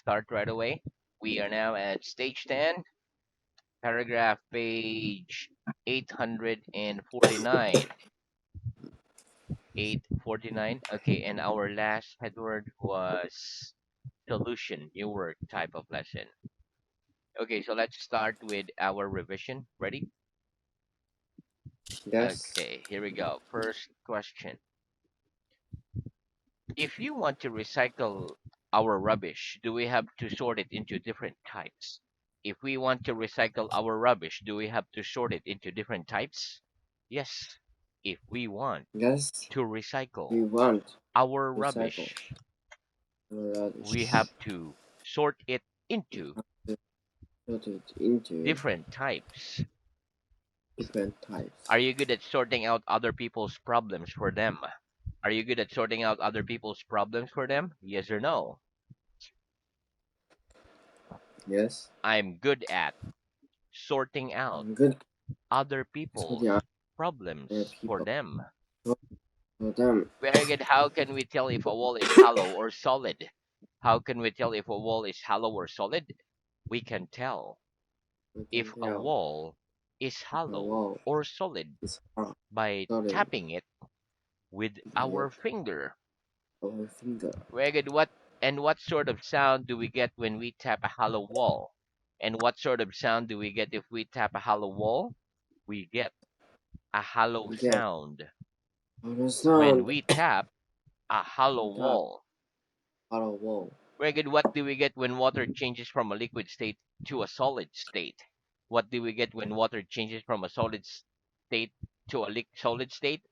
start right away. We are now at stage 10, paragraph page 849. 849. Okay, and our last headword was solution, new word type of lesson. Okay, so let's start with our revision. Ready? Yes. Okay, here we go. First question. If you want to recycle our rubbish, do we have to sort it into different types? If we want to recycle our rubbish, do we have to sort it into different types? Yes. If we want Yes. to We recycle want our to recycle rubbish, we have rubbish. to sort it into To put it into different types. different types. Are you good at sorting out other people's problems for them? Are you good at sorting out other people's problems for them? Yes or no? Yes. I'm good at sorting out I'm good other for people's the other problems for people. them. For them. Very good. How can we tell if a wall is hollow or solid? How can we tell if a wall is hollow or solid? We can tell We can if a tell wall is the hollow wall or solid is hard. by Solid tapping it with by our finger. our finger. Very good. What sort of sound do we get when we tap a hollow wall? And what sort of sound do we get if we tap a hollow wall? We get a hollow We get sound. our When sound. we tap a hollow We tap wall. our wall. Very good. What do we get when water changes from a liquid state to a solid state? What do we get when water changes from a solid state to a solid state?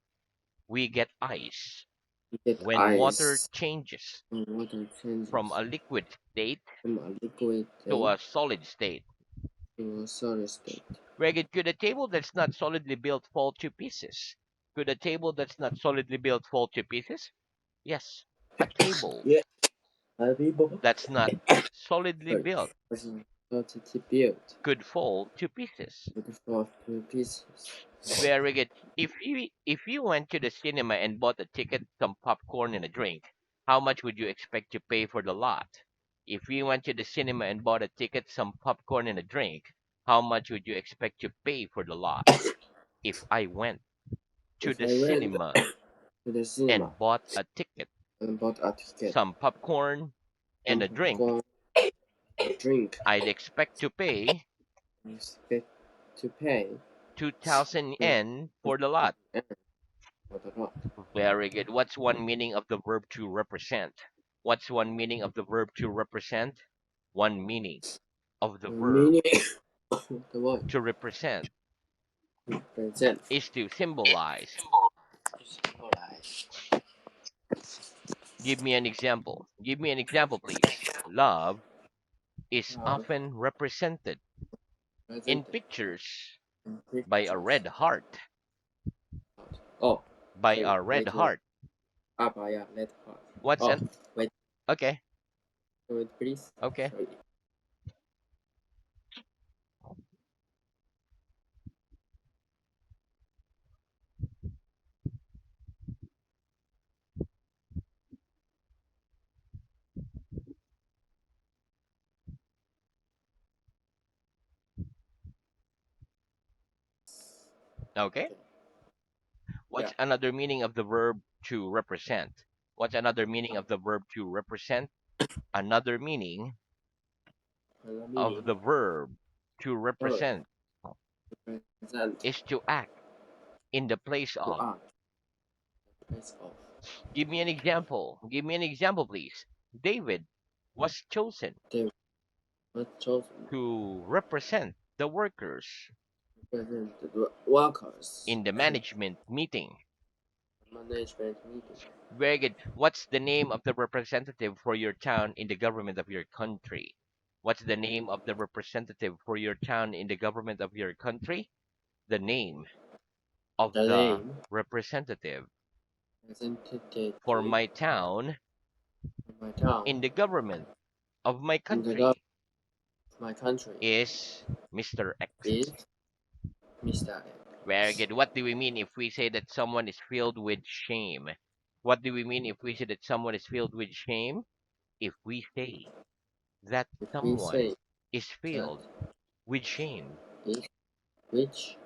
We get ice. We get When water ice. changes When water from changes a liquid state from a liquid to state a solid state. to a solid state. Very good. Could a table that's not solidly built fall to pieces? Could a table that's not solidly built fall to pieces? Yes. A table Yeah. People. that's not solidly Sorry. built Was not to build. could fall to pieces. With four pieces. Very good. If you went to the cinema and bought a ticket, some popcorn and a drink, how much would you expect to pay for the lot? If you went to the cinema and bought a ticket, some popcorn and a drink, how much would you expect to pay for the lot? If I went to If the I went cinema to the cinema and bought a ticket, and bought a ticket some popcorn and and a drink, popcorn and drink, I'd expect to pay I expect to pay 2000 to yen for the lot. for the lot. Very good. What's one meaning of the verb to represent? What's one meaning of the verb to represent? One meaning of the The verb meaning of the word to represent present is to symbolize. is symbolize. Give me an example. Give me an example, please. Love is Love often represented in presented pictures in by a pictures. red heart. Oh, By sorry, a red wait. heart. Up, yeah, let part. What's Oh, an wait, okay? wait, please. Okay. Sorry. Okay. Okay. Yeah. What's another meaning of the verb to represent? What's another meaning of the verb to represent? Another meaning Another of meaning. the verb to Verb represent present is to act in the place to of. act place of. Give me an example. Give me an example, please. David was chosen They were chosen to represent the workers to represent the workers in the management meeting. management meeting. Very good. What's the name of the representative for your town in the government of your country? What's the name of the representative for your town in the government of your country? The name of The the name representative representative for my town of my town in the government of my in the government country of my country is Mr. is X. Mr. Very X. good. What do we mean if we say that someone is filled with shame? What do we mean if we say that someone is filled with shame? If we say that If we someone say is that filled with shame, is which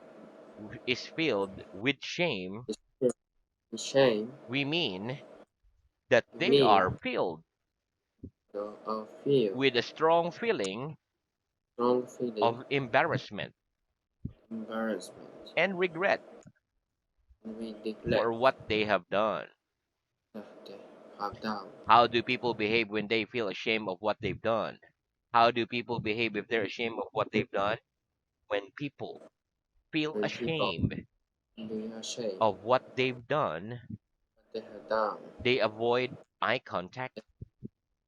is filled with shame, is filled with shame, we mean that we they mean are filled or feel with a strong feeling strong feeling, of embarrassment embarrassment, and regret and we for neglect what they have done. that they have done. How do people behave when they feel ashamed of what they've done? How do people behave if they're ashamed of what they've done? When people feel When people ashamed be ashamed of what they've done, what they have done, they avoid eye contact,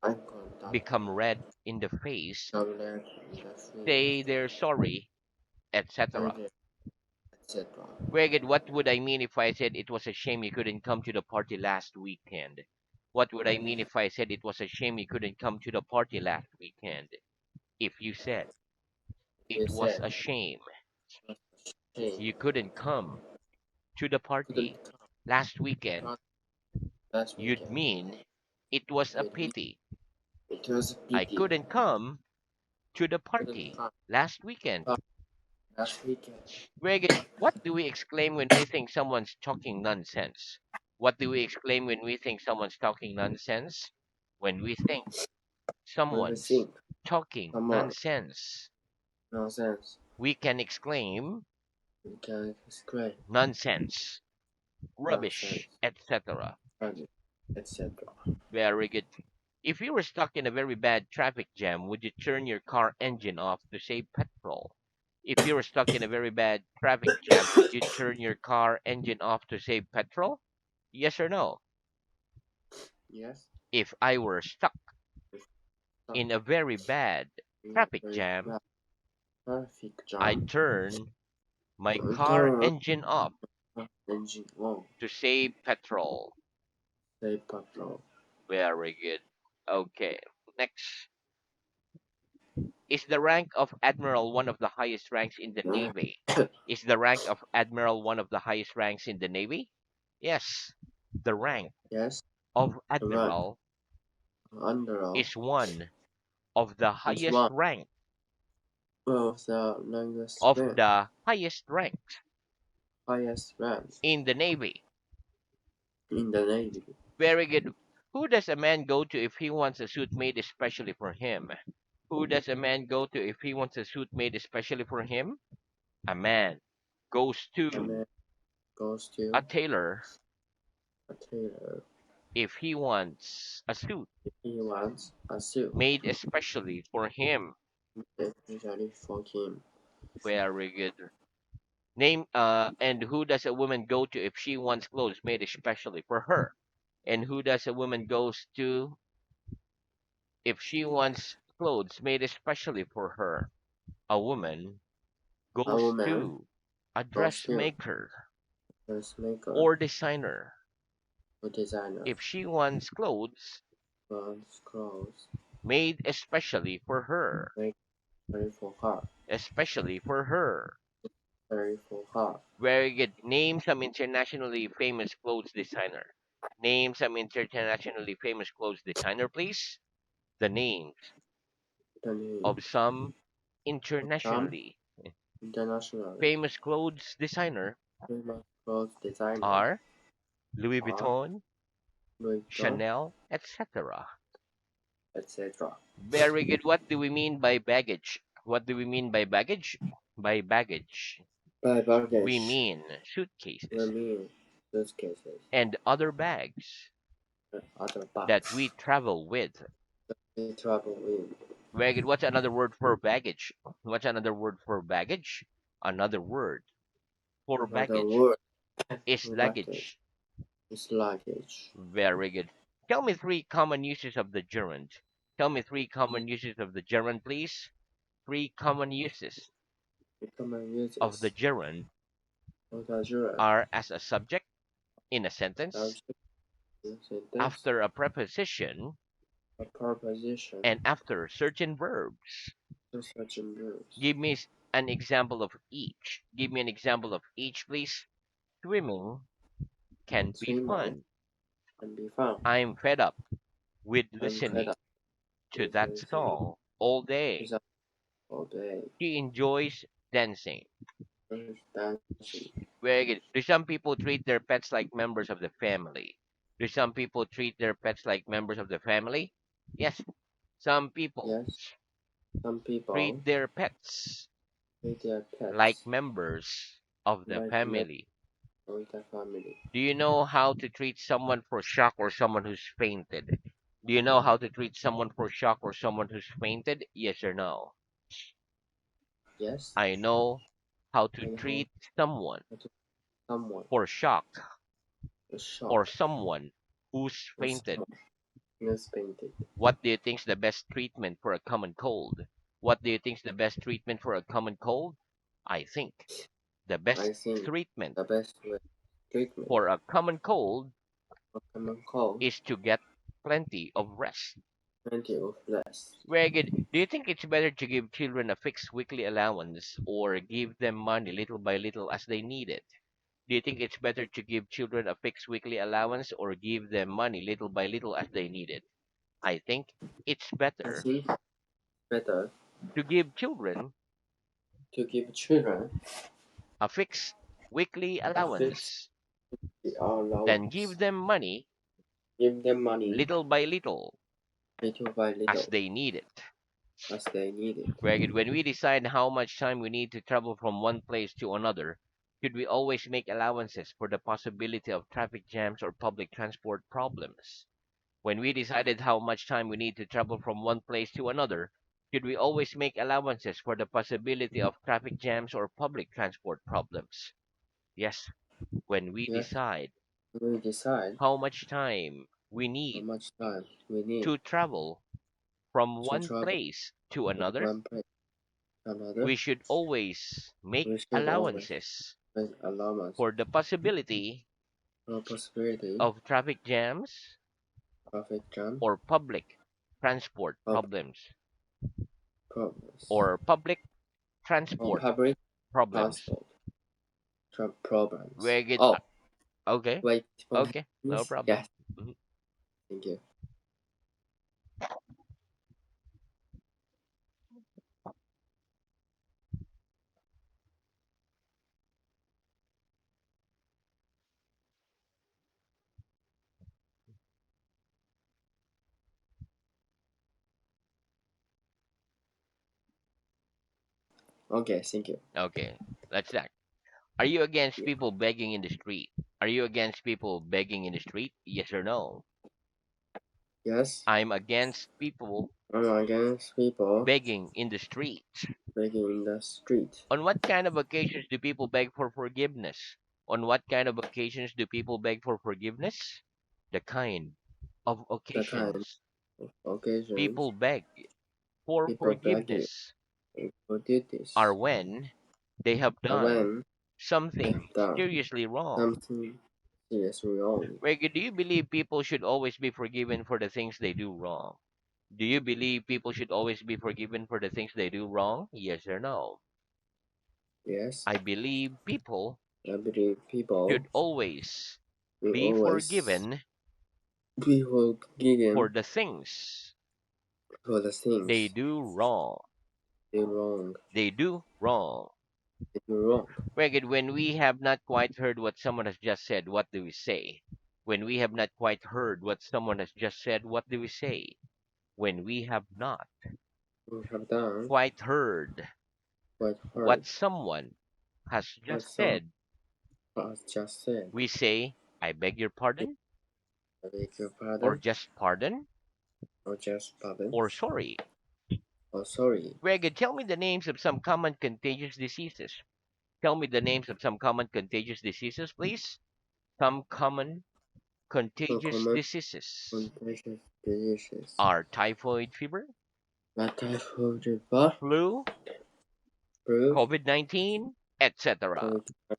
eye contact, become red in the face, tablet in the say face, they're sorry, etc. further, etc. Greg, what would I mean if I said it was a shame you couldn't come to the party last weekend? What would I mean if I said it was a shame you couldn't come to the party last weekend? If you said We it was said a shame what shame you couldn't come to the couldn't party come last weekend, to last you'd weekend. mean it was a It, pity it was a I pity couldn't come to the couldn't party come last weekend. last weekend. Greg, what do we exclaim when we think someone's talking nonsense? What do we exclaim when we think someone's talking nonsense? When we think When we someone's think talking someone nonsense, nonsense, we can exclaim we can exclaim nonsense, nonsense, rubbish, etc. rubbish, etc. Very good. If you were stuck in a very bad traffic jam, would you turn your car engine off to save petrol? If you were stuck in a very bad traffic jam, would you turn your car engine off to save petrol? Yes or no? Yes, If I were stuck if stuck in a very bad in a traffic very jam, bad traffic I'd jam, turn my car turn engine off on engine on, to save petrol. save petrol. Very good. Okay, next. Is the rank of admiral one of the highest ranks in the Navy? Is the rank of admiral one of the highest ranks in the Navy? Yes, the rank Yes, of the rank admiral under is one of the is highest one rank of the longest of rank, the highest ranks highest rank in the Navy. in the Navy. Very good. Who does a man go to if he wants a suit made especially for him? Who does a man go to if he wants a suit made especially for him? A man goes A to man goes a to tailor a tailor if he wants a suit if he wants a suit made especially for him. especially for him. Very good. Name and who does a woman go to if she wants clothes made especially for her? And who does a woman goes to if she wants clothes made especially for her? A woman A goes woman to a goes to dressmaker dressmaker or designer or designer if she wants clothes wants clothes made especially for her. made very for her, Especially for her. very for her. Very good. Name some internationally famous clothes designer. Name some internationally famous clothes designer, please. The names The name of some of some internationally internationally famous clothes designer famous clothes designer are Louis are Vuitton, Louis Vuitton, Chanel, etc. etc. Very good. What do we mean by baggage? What do we mean by baggage? By baggage, By we baggage, mean we suitcases mean suitcases and other bags and other that bags we travel with. that we travel in. Very good. What's another word for baggage? What's another word for baggage? Another word for Another baggage word is for baggage luggage. is luggage. Very good. Tell me three common uses of the gerund. Tell me three common uses of the gerund, please. Three common uses The common of the uses gerund of the gerund are as a subject in a sentence, subject in a sentence, after a preposition, a preposition, and after certain verbs. to such verbs. Give me an example of each. Give me an example of each, please. Swimming can be Swimming fun. can be found. I'm fed up with I'm fed listening up to with that listening song. all day. Is up all day. She enjoys dancing. Dancing. Very good. Do some people treat their pets like members of the family? Do some people treat their pets like members of the family? Yes. Some people Yes. Some treat people their pets with their like pets members of the like members family. of the family. Do you know how to treat someone for shock or someone who's fainted? Do you know how to treat someone for shock or someone who's fainted? Yes or no? Yes. I know how to I know treat someone how to someone for shock a or shock someone who's or fainted. someone is painted. What do you think is the best treatment for a common cold? What do you think is the best treatment for a common cold? I think the best I think treatment the best way treatment for a common cold for common cold is to get plenty of rest. plenty of less. Very good. Do you think it's better to give children a fixed weekly allowance or give them money little by little as they need it? Do you think it's better to give children a fixed weekly allowance or give them money little by little as they need it? I think it's I better think better to give children to give children a fixed weekly a fixed allowance than give allowance. them money Give them money little by little little by as little they need it. as they need it. Very good. When we decide how much time we need to travel from one place to another, should we always make allowances for the possibility of traffic jams or public transport problems? When we decided how much time we need to travel from one place to another, should we always make allowances for the possibility of traffic jams or public transport problems? Yes, when we Yes, decide we decide how much time we how need much time we need to travel from to one travel place to from another, one place to another. we should always make We should always allowances make allowance for the possibility for possibility of traffic jams traffic jam or public transport or problems problems or public or transport public problems. transport problems. Very good. Oh, Okay, wait for okay, no this. problem. Yes, Mhm. thank you. Okay, thank you. Okay, that's that. Are you against Yeah. people begging in the street? Are you against people begging in the street? Yes or no? Yes, I'm against people I'm against people begging in the street. begging in the street. On what kind of occasions do people beg for forgiveness? On what kind of occasions do people beg for forgiveness? The kind of The kind occasions of occasions people beg for people begging forgiveness for duties are when they have are done when they something have done seriously wrong. something seriously wrong. Reggie, do you believe people should always be forgiven for the things they do wrong? Do you believe people should always be forgiven for the things they do wrong? Yes or no? Yes, I believe people I believe people should always will be always forgiven be for forgiven the things for the they things do wrong. they wrong. They do wrong. They do wrong. Reggie, when we have not quite heard what someone has just said, what do we say? When we have not quite heard what someone has just said, what do we say? When we have not We have done quite heard quite what hard someone has what just someone said, has just said. we say, I beg your pardon, I beg your or pardon, just pardon, or just pardon, or sorry. or sorry. Reggie, tell me the names of some common contagious diseases. Tell me the names of some common contagious diseases, please. Some common contagious Uncommon diseases contagious diseases. are typhoid fever, Like typhoid fever, flu, flu, COVID-19, etc. COVID,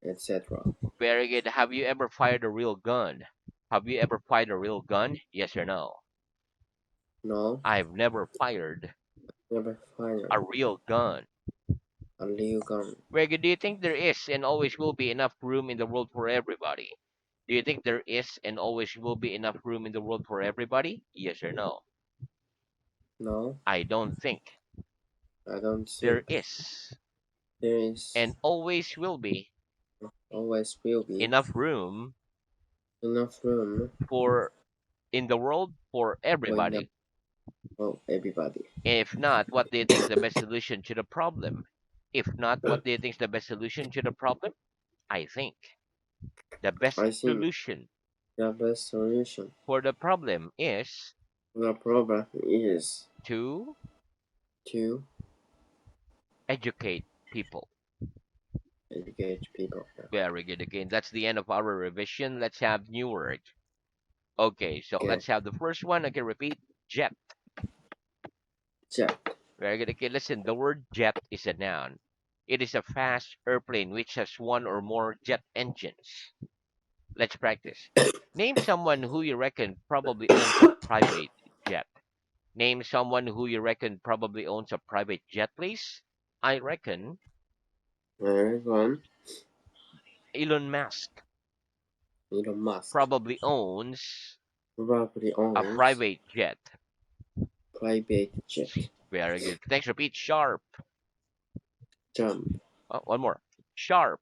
etc. Very good. Have you ever fired a real gun? Have you ever fired a real gun? Yes or no? No, I've never fired never fired a real gun. a legal gun. Very good. Do you think there is and always will be enough room in the world for everybody? Do you think there is and always will be enough room in the world for everybody? Yes or no? No, I don't think I don't there think is there and is always will be always will be enough room enough room for in the world for for enough everybody. for everybody. If not, what do you think is the best solution to the problem? If not, what do you think is the best solution to the problem? I think the best I think solution the best solution for the problem is to the problem is to to educate people. educate people. Very good. Again, that's the end of our revision. Let's have new word. Okay, so Okay, let's have the first one. Okay, repeat. Jet. jet, Very good. Okay, listen. The word jet is a noun. It is a fast airplane which has one or more jet engines. Let's practice. Name someone who you reckon probably owns a private jet. Name someone who you reckon probably owns a private jet, please. I reckon very one. Elon Musk Elon Musk probably owns probably a owns private jet. private jet. Very good. Thanks. Repeat. Sharp. Jump, Oh, one more. Sharp.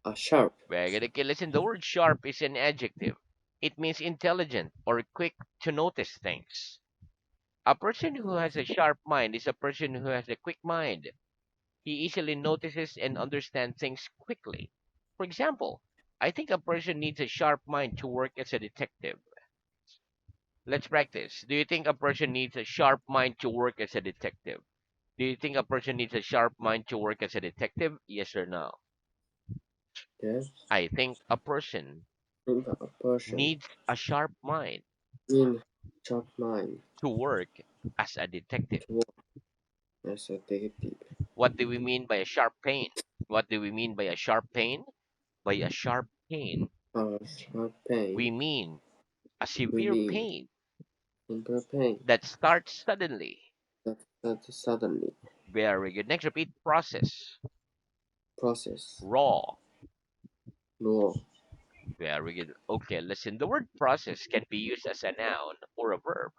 a sharp, Very good. Okay, listen. The word sharp is an adjective. It means intelligent or quick to notice things. A person who has a sharp mind is a person who has a quick mind. He easily notices and understands things quickly. For example, I think a person needs a sharp mind to work as a detective. Let's practice. Do you think a person needs a sharp mind to work as a detective? Do you think a person needs a sharp mind to work as a detective? Yes or no? yes. I think a person Think of a person needs a sharp mind in sharp mind to work as a detective. to work as a detective. What do we mean by a sharp pain? What do we mean by a sharp pain? By a sharp pain, A sharp we pain mean a will severe be pain simple pain that starts suddenly. that suddenly Very good. Next, repeat process. process Raw. raw. Very good. Okay, listen. The word process can be used as a noun or a verb.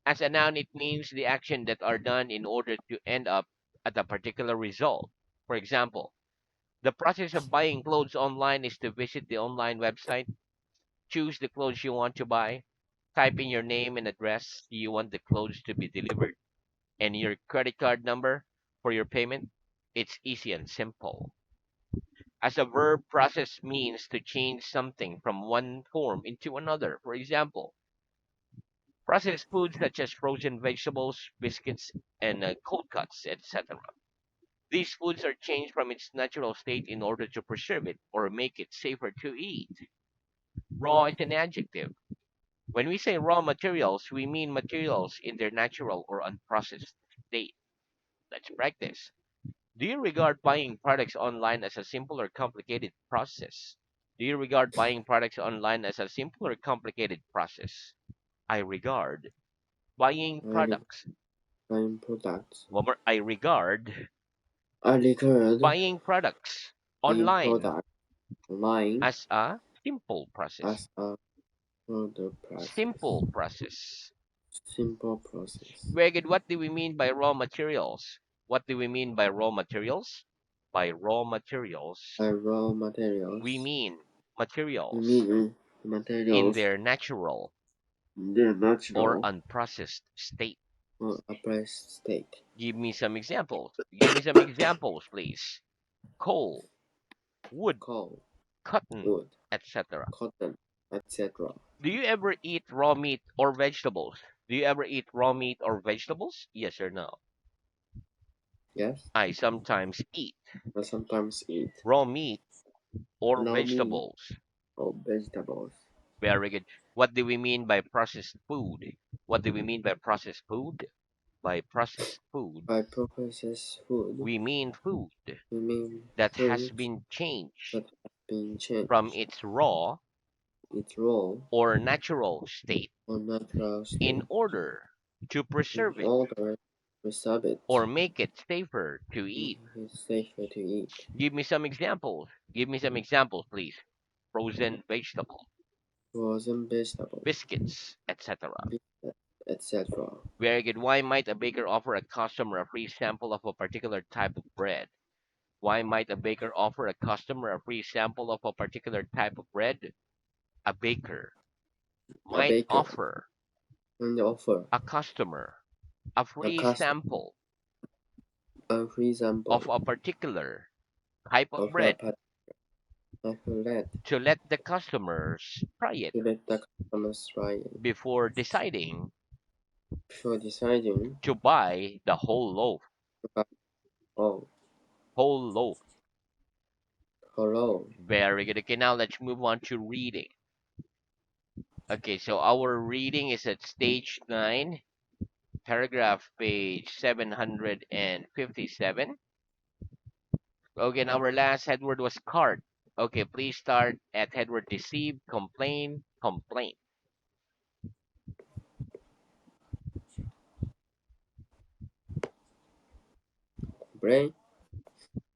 As a noun, it means the action that are done in order to end up at a particular result. For example, the process of buying clothes online is to visit the online website, choose the clothes you want to buy, type in your name and address you want the clothes to be delivered, and your credit card number for your payment. It's easy and simple. As a verb, process means to change something from one form into another. For example, processed foods such as frozen vegetables, biscuits, and cold cuts, etc. These foods are changed from its natural state in order to preserve it or make it safer to eat. Raw is an adjective. When we say raw materials, we mean materials in their natural or unprocessed state. Let's practice. Do you regard buying products online as a simple or complicated process? Do you regard buying products online as a simple or complicated process? I regard buying I products. find products. One more. I regard I regard buying products buying online product online as a simple process. as a further process. Simple process. Simple process. Very good. What do we mean by raw materials? What do we mean by raw materials? By raw materials, By raw we materials, mean we materials mean in materials their natural their or natural unprocessed state. or appraised state. Give me some examples. Give me some examples, please. Coal, wood, Coal, cotton, wood, etc. cotton, etc. Do you ever eat raw meat or vegetables? Do you ever eat raw meat or vegetables? Yes or no? Yes, I sometimes eat I sometimes eat raw meat or raw meat vegetables. or vegetables. Very good. What do we mean by processed food? What do we mean by processed food? By processed food, By processed food, we mean food we mean that has food been changed that has been from changed, its raw its raw or natural state or natural in state, order to in preserve it order to preserve or it make it safer to and eat. make it safer to eat. Give me some examples. Give me some examples, please. Frozen vegetable, Frozen vegetables, biscuits, etc. etc. Very good. Why might a baker offer a customer a free sample of a particular type of bread? Why might a baker offer a customer a free sample of a particular type of bread? A baker A might baker offer and offer a customer a a free customer sample a free of sample a particular type of of a bread particular to let the customers try it to let the customers try it before deciding before deciding to buy the whole loaf. to buy. Oh, Whole loaf. hello. Very good. Okay, now let's move on to reading. Okay, so our reading is at stage 9, paragraph page 757. Okay, and our last headword was cart. Okay, please start at headword deceive, complain, complaint. Brain